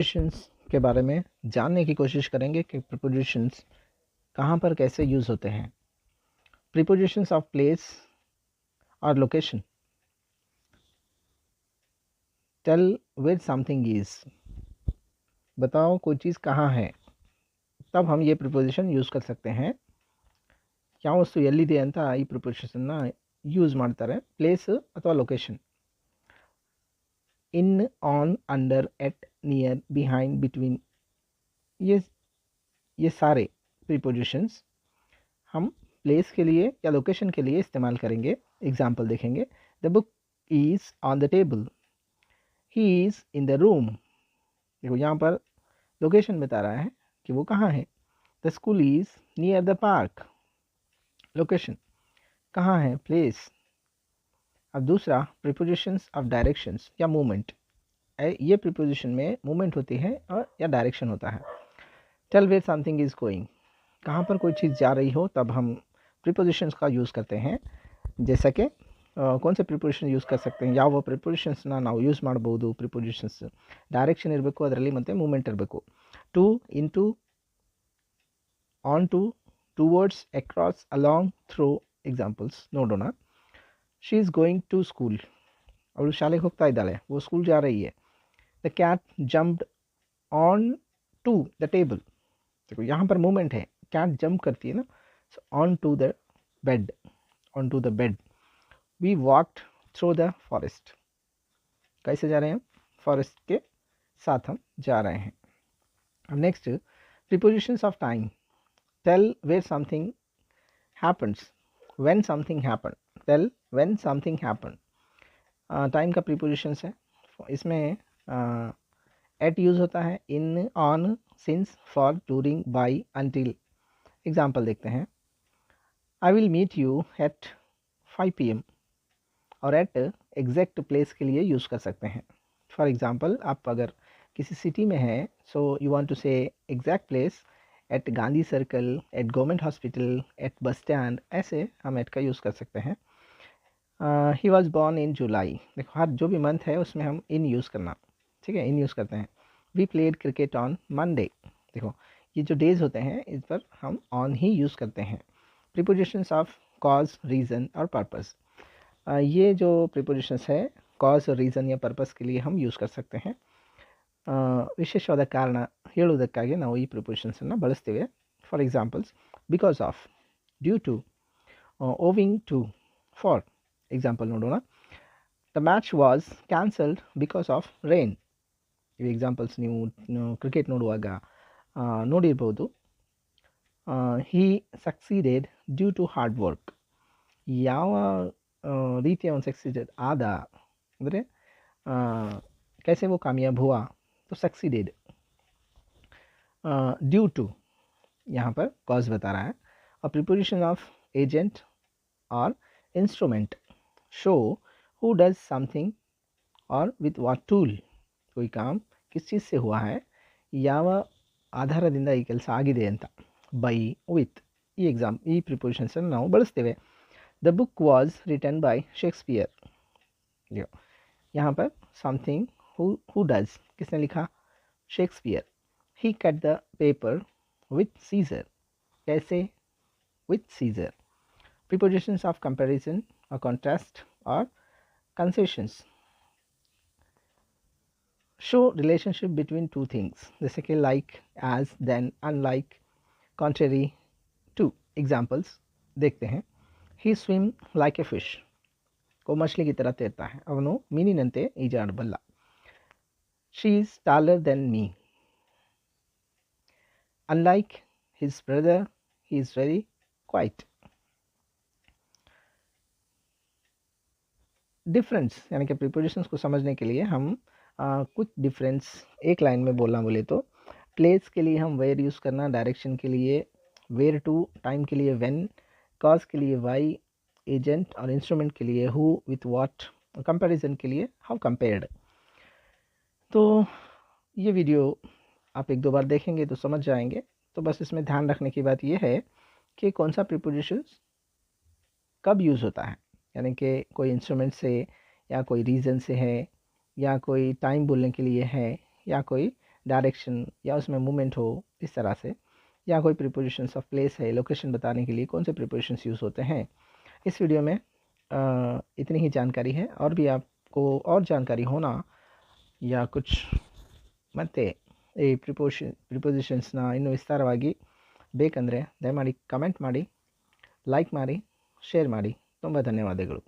Prepositions के बारे में जानने की कोशिश करेंगे कि प्रीपोजिशंस कहाँ पर कैसे यूज़ होते हैं। प्रीपोजिशंस ऑफ प्लेस और location. Tell where something is, बताओ कोई चीज़ कहाँ है, तब हम ये प्रीपोजिशन यूज़ कर सकते हैं। ಯಾವ ವಸ್ತು ಎಲ್ಲಿದೆ ಅಂತ ಈ ಪ್ರಿಪೋಸಿಷನ್ನ ಯೂಸ್ ಮಾಡ್ತಾರೆ, ಪ್ಲೇಸ್ ಅಥವಾ location. In, on, under, at, near, behind, between, ये सारे प्रीपोजिशंस हम प्लेस के लिए या लोकेशन के लिए इस्तेमाल करेंगे. एग्जाम्पल देखेंगे. The book is on the table, he is in the room. देखो यहाँ पर लोकेशन बता रहा है कि वो कहाँ है. The school is near the park, location कहाँ है, प्लेस. अब दूसरा प्रीपोजिशंस ऑफ डायरेक्शंस या मूवमेंट. ये प्रीपोजिशन में मूवमेंट होती है और या डायरेक्शन होता है. Tell where something is going, कहाँ पर कोई चीज़ जा रही हो तब हम प्रीपोजिशंस का यूज़ करते हैं. जैसा कि कौन से ಪ್ರಿಪೋಸಿಷನ್ ಯೂಸ್ कर सकते हैं, ಯಾವ ಪ್ರಿಪೋಸಿಷನ್ಸ್ನ ನಾವು ಯೂಸ್ ಮಾಡ್ಬೋದು. ಪ್ರಿಪೋಸಿಷನ್ಸ್ ಡೈರೆಕ್ಷನ್ ಇರಬೇಕು, ಅದರಲ್ಲಿ ಮತ್ತು ಮೂಮೆಂಟ್ ಇರಬೇಕು. To, into, onto, towards, across, along, through examples ನೋಡೋಣ. She is going to school, ಅವಳು ಶಾಲೆಗೆ ಹೋಗ್ತಾ ಇದ್ದಾಳೆ, वो स्कूल जा रही है. The cat jumped on to the table, देखो यहाँ पर मूवमेंट है, कैट जंप करती है ना. So on to the bed, on to the bed. We walked through the forest, कैसे जा रहे हैं, फॉरेस्ट के साथ हम जा रहे हैं. अब next prepositions of time. Tell where something happens, when something happen. Tell when something happen, time का प्रीपोजिशंस है. इसमें एट यूज़ होता है. In, on, since, for, during, by, until. Example देखते हैं. I will meet you at 5 PM, और at exact place के लिए यूज़ कर सकते हैं. फॉर एग्ज़ाम्पल आप अगर किसी सिटी में हैं, so you want to say exact place at Gandhi circle, at government hospital, at bus stand, ऐसे हम एट का यूज़ कर सकते हैं. ही वॉज बॉर्न इन जुलाई, देखो हर जो भी मंथ है उसमें हम इन यूज़ करना, ठीक है, इन यूज़ करते हैं. We played cricket on Monday, देखो ये जो डेज होते हैं इस पर हम ऑन ही यूज़ करते हैं. प्रीपोजिशंस ऑफ कॉज, रीज़न और पर्पस. ये जो प्रीपोजिशंस है कॉज, रीज़न या पर्पस के लिए हम यूज़ कर सकते हैं. ವಿಶೇಷವಾದ ಕಾರಣ ಹೇಳುವುದಕ್ಕಾಗಿ ನಾವು ಈ ಪ್ರಿಪೋಸಿಷನ್ಸನ್ನು ಬಳಸ್ತೀವಿ. For examples, because of, due to, owing to, for. Example ನೋಡೋಣ. The match was cancelled because of rain. ಇವು ಎಕ್ಸಾಂಪಲ್ಸ್ ನೀವು ಕ್ರಿಕೆಟ್ ನೋಡುವಾಗ ನೋಡಿರ್ಬೋದು. He succeeded due to hard work, ಯಾವ ರೀತಿಯ ಒಂದು ಸಕ್ಸೀಡೆಡ್ ಆದ ಅಂದರೆ कैसे वो कामयाब हुआ, तो सक्सीडेड. ड्यू टू यहाँ पर कॉज बता रहा है. और प्रीपोजिशन ऑफ एजेंट और instrument. Show who does something और विथ वाट टूल, कोई काम किस चीज़ से हुआ है, ಯಾವ ಆಧಾರದಿಂದ ಈ ಕೆಲಸ ಆಗಿದೆ ಅಂತ. ಬೈ, ವಿತ್, ಈ ಪ್ರಿಪೋಸಿಷನ್ಸನ್ನು ನಾವು ಬಳಸ್ತೇವೆ. The book was written by Shakespeare. यहाँ पर समथिंग who does, किसने लिखा, Shakespeare. He cut the paper with scissor, कैसे, with scissor. Prepositions of comparison और कॉन्ट्रास्ट और concessions. Show relationship between two things, जैसे कि like, as, than, unlike, contrary to. Examples देखते हैं. He swim like a fish, को मछली की तरह तैरता है, ಅವನು ಮೀನಿನಂತೆ ಈಜಾಡಬಲ್ಲ. She is taller than me. Unlike his brother, he is very quiet. Difference यानी कि प्रीपोजिशंस को समझने के लिए हम कुछ डिफरेंस एक लाइन में बोलना बोले तो, प्लेस के लिए हम वेयर यूज़ करना, डायरेक्शन के लिए वेयर टू, टाइम के लिए व्हेन, कॉज के लिए वाई, एजेंट और इंस्ट्रूमेंट के लिए हु विथ व्हाट, कंपैरिजन के लिए हाउ कंपेयर्ड. तो ये वीडियो आप एक दो बार देखेंगे तो समझ जाएंगे. तो बस इसमें ध्यान रखने की बात यह है कि कौन सा प्रीपोजिशंस कब यूज़ होता है, यानी कि कोई इंस्ट्रूमेंट से या कोई रीज़न से है या कोई टाइम बोलने के लिए है या कोई डायरेक्शन या उसमें मूवमेंट हो, इस तरह से, या कोई प्रीपोजिशंस ऑफ प्लेस है, लोकेशन बताने के लिए कौन से प्रीपोजिशंस यूज़ होते हैं। इस वीडियो में इतनी ही जानकारी है। और भी आपको और जानकारी होना या कुछ ಮತ್ತೆ ಈ ಪ್ರಿಪೋಸಿಷನ್ಸ್ನ ಇನ್ನೂ ವಿಸ್ತಾರವಾಗಿ ಬೇಕಂದರೆ ದಯಮಾಡಿ ಕಮೆಂಟ್ ಮಾಡಿ, ಲೈಕ್ ಮಾಡಿ, ಶೇರ್ ಮಾಡಿ. ತುಂಬ ಧನ್ಯವಾದಗಳು.